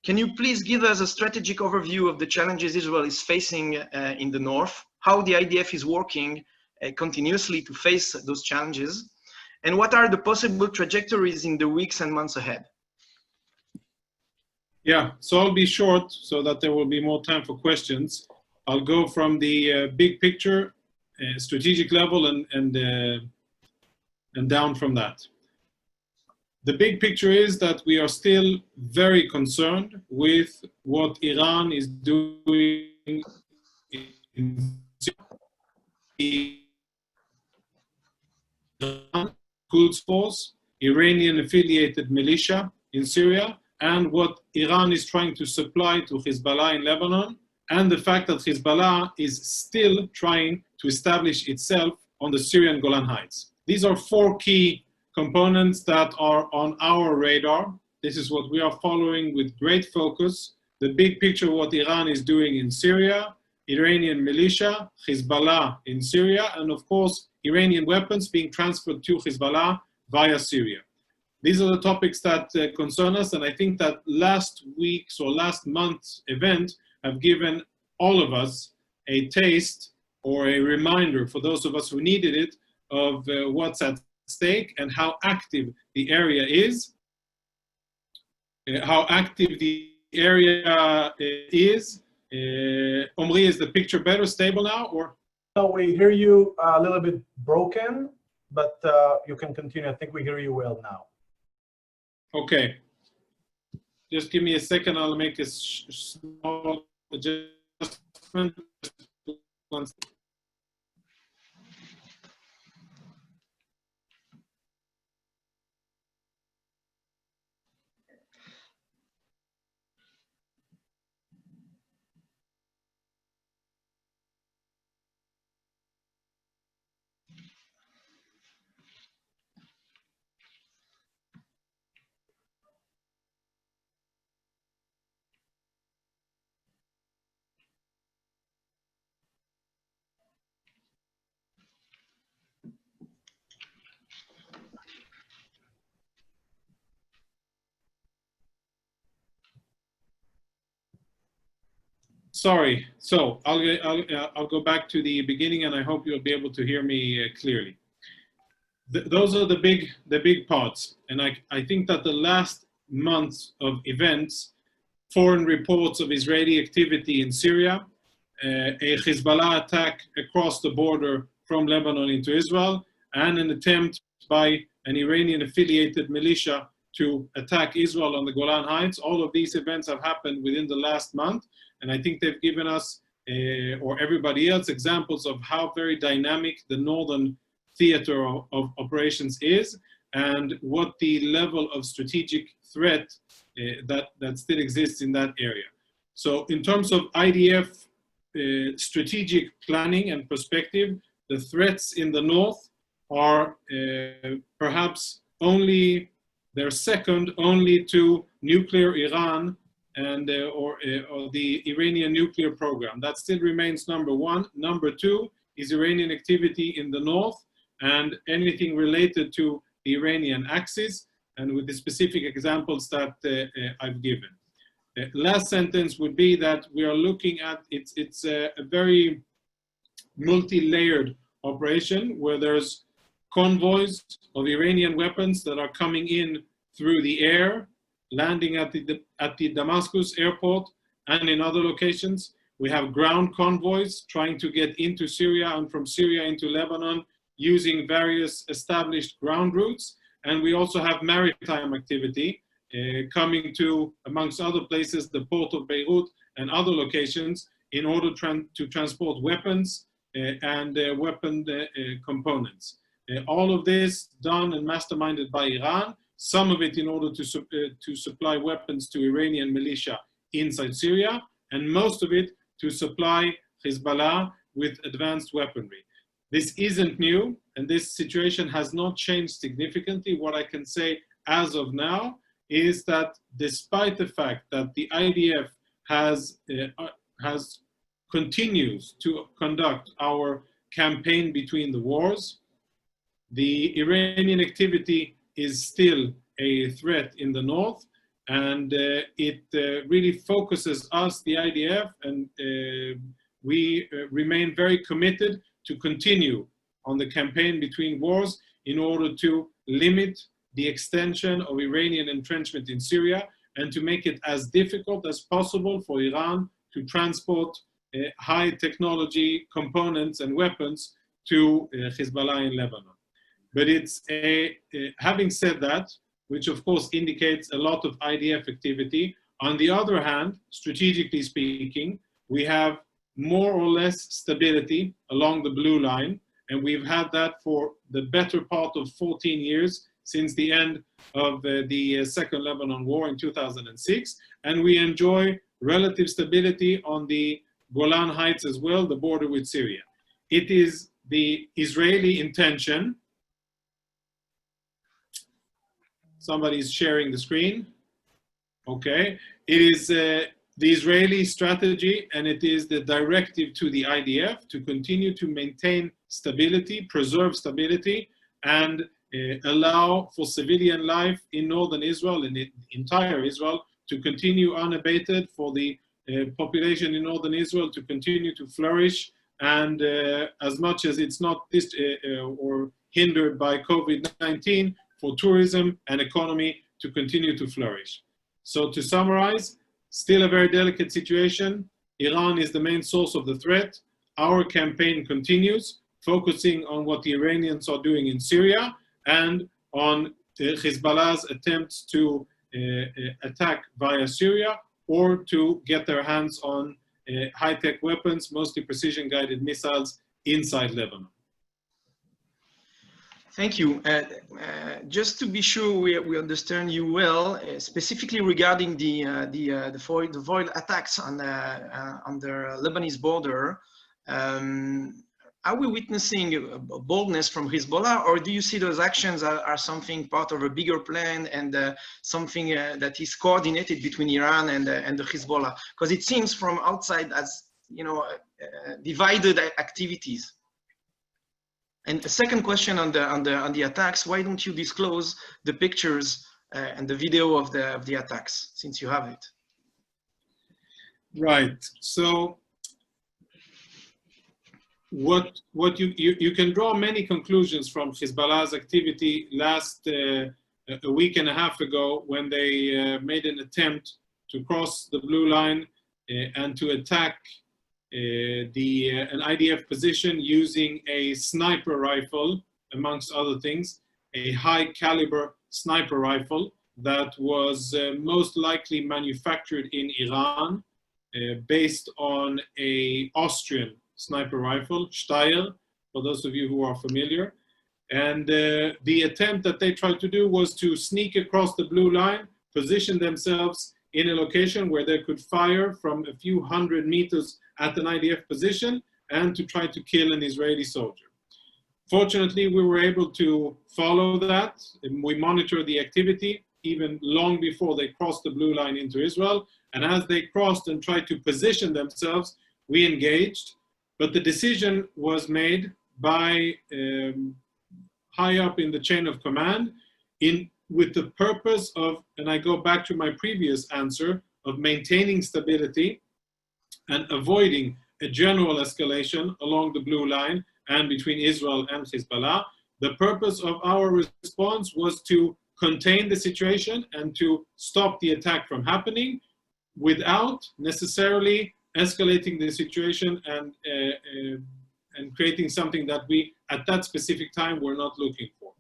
Can you please give us a strategic overview of the challenges Israel is facing in the north, how the IDF is working continuously to face those challenges, and what are the possible trajectories in the weeks and months ahead? Yeah, so I'll be short so that there will be more time for questions. I'll go from the big picture, strategic level, and down from that. The big picture is that we are still very concerned with what Iran is doing in the Quds Force, Iranian affiliated militia in Syria, and what Iran is trying to supply to Hezbollah in Lebanon, and the fact that Hezbollah is still trying to establish itself on the Syrian Golan Heights. These are four key components that are on our radar. This is what we are following with great focus. The big picture of what Iran is doing in Syria, Iranian militia, Hezbollah in Syria, and of course, Iranian weapons being transferred to Hezbollah via Syria. These are the topics that concern us, and I think that last week's or last month's event have given all of us a taste or a reminder, for those of us who needed it, of what's at stake and how active the area is. Omri, is the picture better, stable now, or? No, we hear you a little bit broken, but you can continue. I think we hear you well now. Okay. Just give me a second. I'll make a small adjustment. Sorry, so I'll go back to the beginning, and I hope you'll be able to hear me clearly. Those are the big parts, and I think that the last months of events, foreign reports of Israeli activity in Syria, a Hezbollah attack across the border from Lebanon into Israel, and an attempt by an Iranian affiliated militia to attack Israel on the Golan Heights. All of these events have happened within the last month. And I think they've given us, or everybody else, examples of how very dynamic the northern theater of operations is, and what the level of strategic threat that still exists in that area. So in terms of IDF strategic planning and perspective, the threats in the north are perhaps only, they're second only to nuclear Iran and or the Iranian nuclear program. That still remains number one. Number two is Iranian activity in the north and anything related to the Iranian axis, and with the specific examples that I've given. Last sentence would be that we are looking at, it's a very multi-layered operation where there's convoys of Iranian weapons that are coming in through the air, landing at the Damascus airport and in other locations. We have ground convoys trying to get into Syria and from Syria into Lebanon using various established ground routes. And we also have maritime activity coming to, amongst other places, the port of Beirut and other locations in order to transport weapons and weapon components. All of this done and masterminded by Iran, some of it in order to supply weapons to Iranian militia inside Syria, and most of it to supply Hezbollah with advanced weaponry. This isn't new, and this situation has not changed significantly. What I can say as of now is that despite the fact that the IDF continues to conduct our campaign between the wars, the Iranian activity is still a threat in the north, and it really focuses us, the IDF, and we remain very committed to continue on the campaign between wars in order to limit the extension of Iranian entrenchment in Syria and to make it as difficult as possible for Iran to transport high technology components and weapons to Hezbollah in Lebanon. But it's having said that, which of course indicates a lot of IDF activity, on the other hand, strategically speaking, we have more or less stability along the blue line, and we've had that for the better part of 14 years since the end of the Second Lebanon War in 2006, and we enjoy relative stability on the Golan Heights as well, the border with Syria. It is the Israeli intention. Somebody's sharing the screen. Okay. It is the Israeli strategy, and it is the directive to the IDF to continue to maintain stability, preserve stability, and allow for civilian life in northern Israel and in entire Israel to continue unabated, for the population in northern Israel to continue to flourish, and as much as it's not or hindered by COVID-19, for tourism and economy to continue to flourish. So to summarize, still a very delicate situation. Iran is the main source of the threat. Our campaign continues, focusing on what the Iranians are doing in Syria and on Hezbollah's attempts to attack via Syria or to get their hands on high-tech weapons, mostly precision-guided missiles, inside Lebanon. Thank you. Just to be sure we understand you well, specifically regarding the foil attacks on the Lebanese border, are we witnessing a boldness from Hezbollah, or do you see those actions are something part of a bigger plan and something that is coordinated between Iran and the Hezbollah? Because it seems from outside as, you know, divided activities. And a second question on the attacks: why don't you disclose the pictures and the video of the attacks, since you have it? Right. So what you can draw many conclusions from Hezbollah's activity last a week and a half ago, when they made an attempt to cross the blue line and to attack an IDF position using a sniper rifle, amongst other things, a high caliber sniper rifle that was most likely manufactured in Iran, based on a Austrian sniper rifle, Steyr, for those of you who are familiar. And the attempt that they tried to do was to sneak across the blue line, position themselves in a location where they could fire from a few hundred meters at an IDF position and to try to kill an Israeli soldier. Fortunately, we were able to follow that, and we monitored the activity even long before they crossed the blue line into Israel. And as they crossed and tried to position themselves, we engaged. But the decision was made by high up in the chain of command with the purpose of, and I go back to my previous answer, of maintaining stability and avoiding a general escalation along the blue line and between Israel and Hezbollah. The purpose of our response was to contain the situation and to stop the attack from happening without necessarily escalating the situation and creating something that we, at that specific time, were not looking for.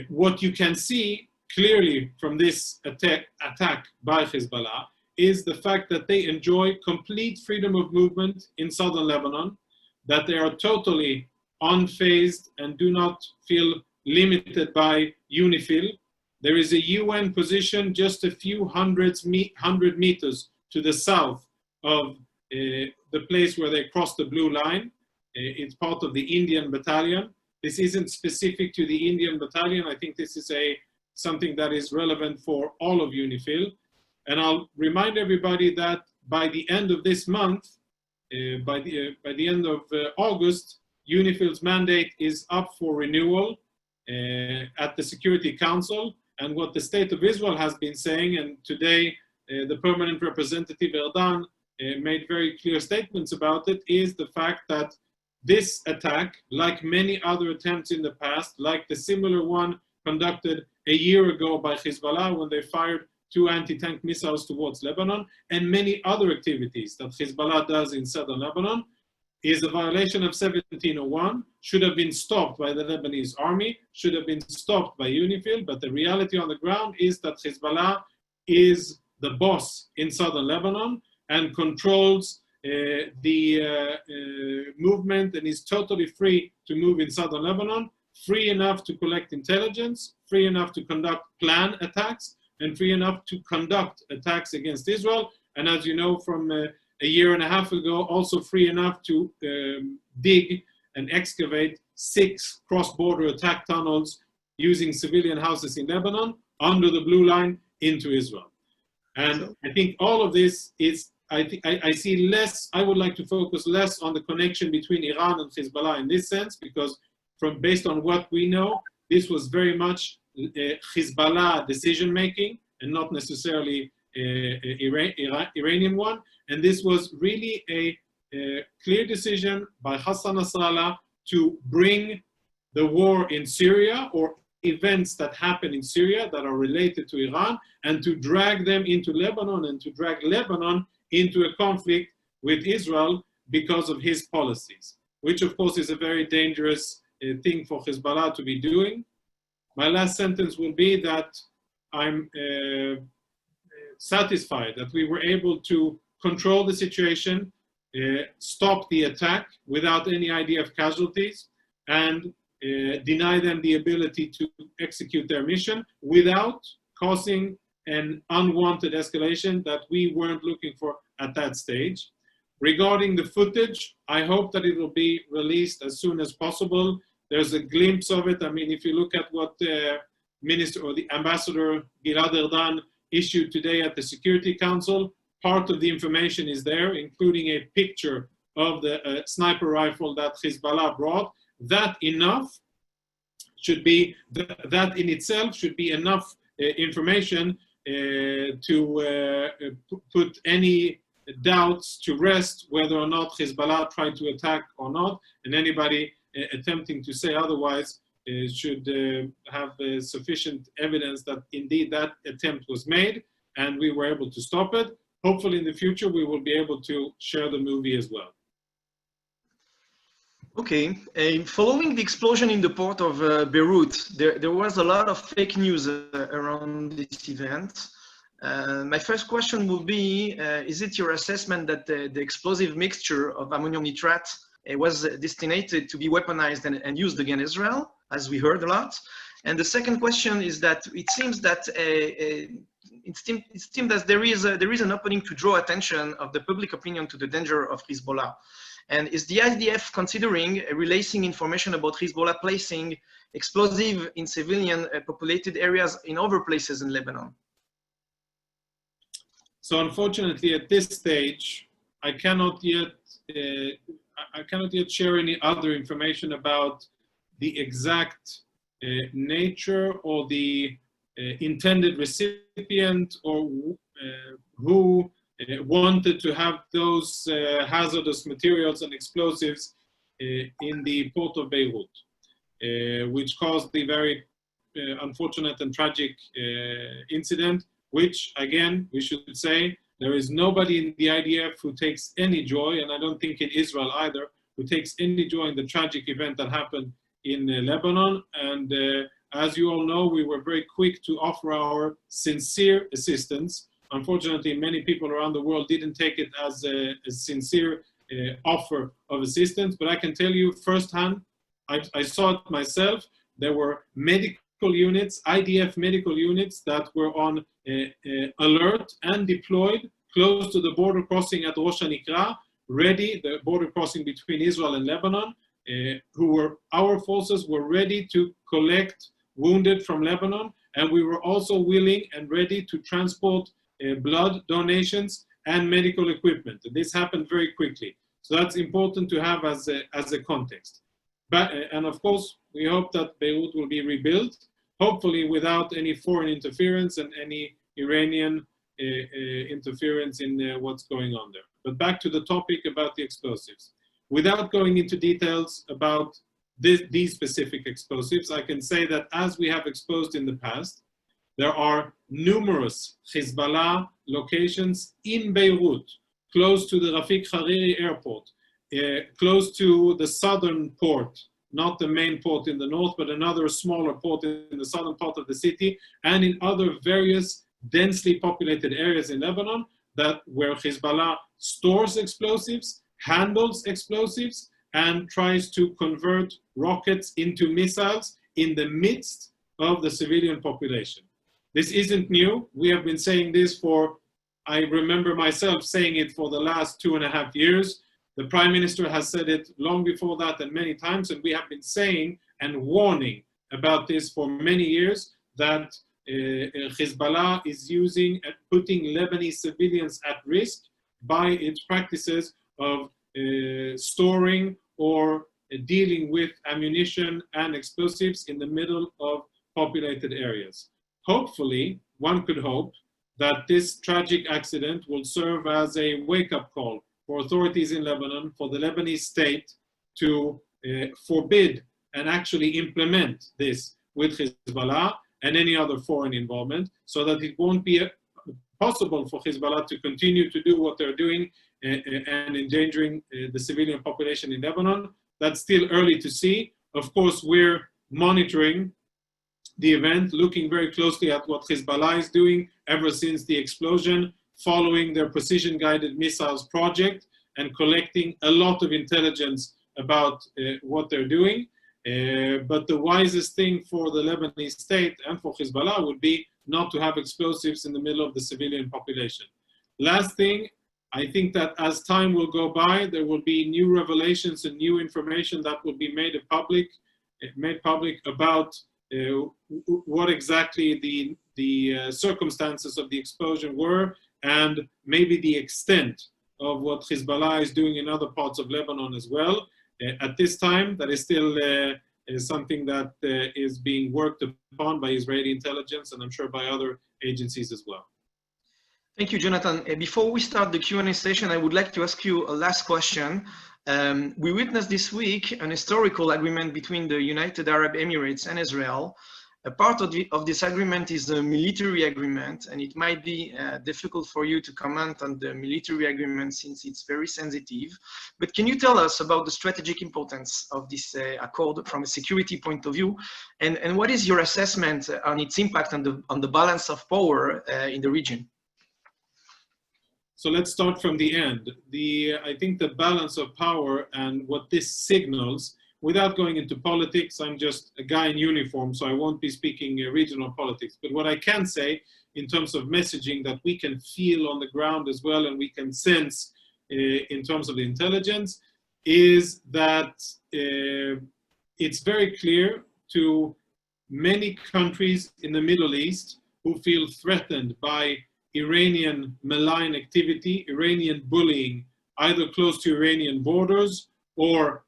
What you can see clearly from this attack by Hezbollah is the fact that they enjoy complete freedom of movement in southern Lebanon, that they are totally unfazed and do not feel limited by UNIFIL. There is a UN position just a few hundred meters to the south of the place where they cross the blue line. It's part of the Indian battalion. This isn't specific to the Indian battalion. I think this is something that is relevant for all of UNIFIL. And I'll remind everybody that by the end of this month, by the end of August, UNIFIL's mandate is up for renewal at the Security Council. and what the State of Israel has been saying, and today the permanent representative Erdan made very clear statements about it, is the fact that this attack, like many other attempts in the past, like the similar one conducted a year ago by Hezbollah when they fired 2 anti-tank missiles towards Lebanon, and many other activities that Hezbollah does in southern Lebanon, is a violation of 1701, should have been stopped by the Lebanese army, should have been stopped by UNIFIL, but the reality on the ground is that Hezbollah is the boss in southern Lebanon and controls the movement, and is totally free to move in southern Lebanon, free enough to collect intelligence, free enough to conduct planned attacks, and free enough to conduct attacks against Israel. And as you know from a year and a half ago, also free enough to dig and excavate 6 cross-border attack tunnels using civilian houses in Lebanon under the blue line into Israel. And I think all of this is, I see less, I would like to focus less on the connection between Iran and Hezbollah in this sense, because based on what we know, this was very much Hezbollah decision-making and not necessarily Iranian one. And this was really a clear decision by Hassan Nasrallah to bring the war in Syria, or events that happen in Syria that are related to Iran, and to drag them into Lebanon, and to drag Lebanon into a conflict with Israel because of his policies, which of course is a very dangerous thing for Hezbollah to be doing. My last sentence will be that I'm satisfied that we were able to control the situation, stop the attack without any IDF casualties, and deny them the ability to execute their mission without causing an unwanted escalation that we weren't looking for at that stage. Regarding the footage, I hope that it will be released as soon as possible. There's a glimpse of it. I mean, if you look at what the Minister or the Ambassador Gilad Erdan issued today at the Security Council, part of the information is there, including a picture of the sniper rifle that Hezbollah brought. That enough should be, that in itself should be enough information to put any doubts to rest whether or not Hezbollah tried to attack or not, and anybody attempting to say otherwise should have sufficient evidence that indeed that attempt was made and we were able to stop it. Hopefully in the future we will be able to share the movie as well. Okay, following the explosion in the port of Beirut, there was a lot of fake news around this event. My first question will be, is it your assessment that the explosive mixture of ammonium nitrate was destined to be weaponized and used against Israel, as we heard a lot? And the second question is that it seems that it seems that there is an opening to draw attention of the public opinion to the danger of Hezbollah. And is the IDF considering releasing information about Hezbollah placing explosive in civilian populated areas in other places in Lebanon? So unfortunately, at this stage, I cannot yet share any other information about the exact nature or the intended recipient or who wanted to have those hazardous materials and explosives in the port of Beirut, which caused the very unfortunate and tragic incident, which, again, we should say, there is nobody in the IDF who takes any joy, and I don't think in Israel either, who takes any joy in the tragic event that happened in Lebanon. And as you all know, we were very quick to offer our sincere assistance. Unfortunately, many people around the world didn't take it as a sincere offer of assistance, but I can tell you firsthand, I saw it myself. There were medical units, IDF medical units that were on alert and deployed close to the border crossing at Rosh Hanikra, ready, the border crossing between Israel and Lebanon, our forces were ready to collect wounded from Lebanon, and we were also willing and ready to transport blood donations and medical equipment. This happened very quickly. So that's important to have as a context. But, and of course, we hope that Beirut will be rebuilt. hopefully without any foreign interference and any Iranian interference in what's going on there. But back to the topic about the explosives. Without going into details about these specific explosives, I can say that as we have exposed in the past, there are numerous Hezbollah locations in Beirut, close to the Rafik Hariri airport, close to the southern port, not the main port in the north, but another smaller port in the southern part of the city, and in other various densely populated areas in Lebanon where Hezbollah stores explosives, handles explosives, and tries to convert rockets into missiles in the midst of the civilian population. This isn't new. We have been saying this I remember myself saying it for the last 2.5 years. The Prime Minister has said it long before that and many times, and we have been saying and warning about this for many years, that Hezbollah is using and putting Lebanese civilians at risk by its practices of storing or dealing with ammunition and explosives in the middle of populated areas. Hopefully, one could hope that this tragic accident will serve as a wake-up call for authorities in Lebanon, for the Lebanese state to forbid and actually implement this with Hezbollah and any other foreign involvement, so that it won't be possible for Hezbollah to continue to do what they're doing and endangering the civilian population in Lebanon. That's still early to see. Of course, we're monitoring the event, looking very closely at what Hezbollah is doing ever since the explosion, following their precision-guided missiles project and collecting a lot of intelligence about what they're doing. But the wisest thing for the Lebanese state and for Hezbollah would be not to have explosives in the middle of the civilian population. Last thing, I think that as time will go by, there will be new revelations and new information that will be made public about what exactly the circumstances of the explosion were, and maybe the extent of what Hezbollah is doing in other parts of Lebanon as well. At this time, that is still something that is being worked upon by Israeli intelligence, and I'm sure by other agencies as well. Thank you, Jonathan. Before we start the Q&A session, I would like to ask you a last question. We witnessed this week an historical agreement between the United Arab Emirates and Israel. A part of this agreement is the military agreement, and it might be difficult for you to comment on the military agreement since it's very sensitive. But can you tell us about the strategic importance of this accord from a security point of view, and what is your assessment on its impact on the balance of power in the region? So let's start from the end. I think the balance of power and what this signals, without going into politics, I'm just a guy in uniform, so I won't be speaking regional politics. But what I can say in terms of messaging that we can feel on the ground as well, and we can sense in terms of the intelligence, is that it's very clear to many countries in the Middle East who feel threatened by Iranian malign activity, Iranian bullying, either close to Iranian borders or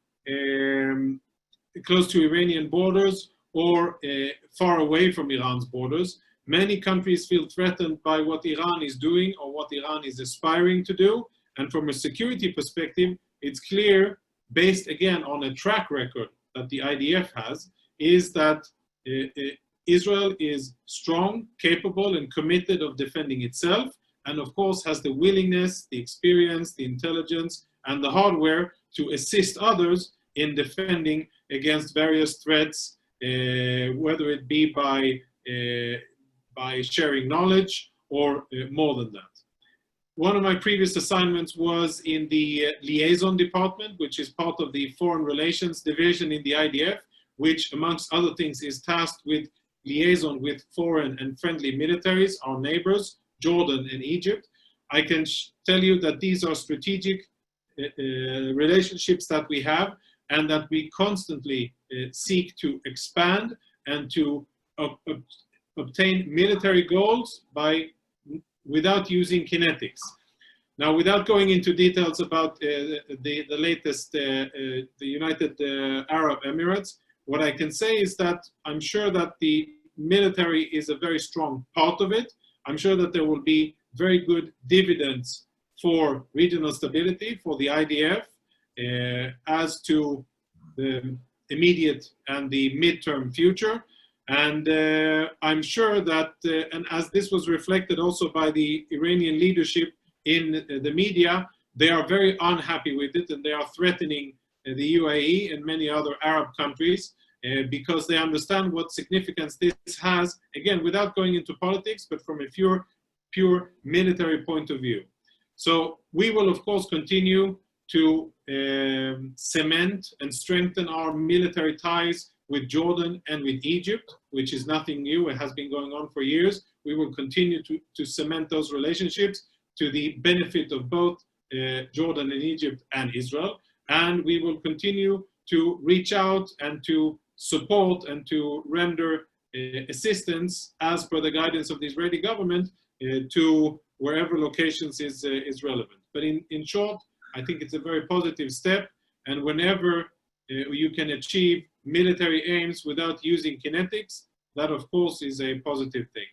far away from Iran's borders. Many countries feel threatened by what Iran is doing or what Iran is aspiring to do. And from a security perspective, it's clear, based again on a track record that the IDF has, is that Israel is strong, capable, and committed of defending itself, and of course has the willingness, the experience, the intelligence, and the hardware to assist others in defending against various threats, whether it be by sharing knowledge or more than that. One of my previous assignments was in the liaison department, which is part of the foreign relations division in the IDF, which amongst other things is tasked with liaison with foreign and friendly militaries, our neighbors, Jordan and Egypt. I can tell you that these are strategic relationships that we have, and that we constantly seek to expand and to obtain military goals without using kinetics. Now, without going into details about the latest, the United Arab Emirates, what I can say is that I'm sure that the military is a very strong part of it. I'm sure that there will be very good dividends for regional stability, for the IDF, as to the immediate and the midterm future. And I'm sure that, and as this was reflected also by the Iranian leadership in the media, they are very unhappy with it, and they are threatening the UAE and many other Arab countries because they understand what significance this has, again, without going into politics, but from a pure military point of view. So we will, of course, continue to cement and strengthen our military ties with Jordan and with Egypt, which is nothing new. It has been going on for years. We will continue to cement those relationships to the benefit of both Jordan and Egypt and Israel. And we will continue to reach out and to support and to render assistance as per the guidance of the Israeli government to wherever locations is relevant. But in short, I think it's a very positive step. And whenever you can achieve military aims without using kinetics, that of course is a positive thing.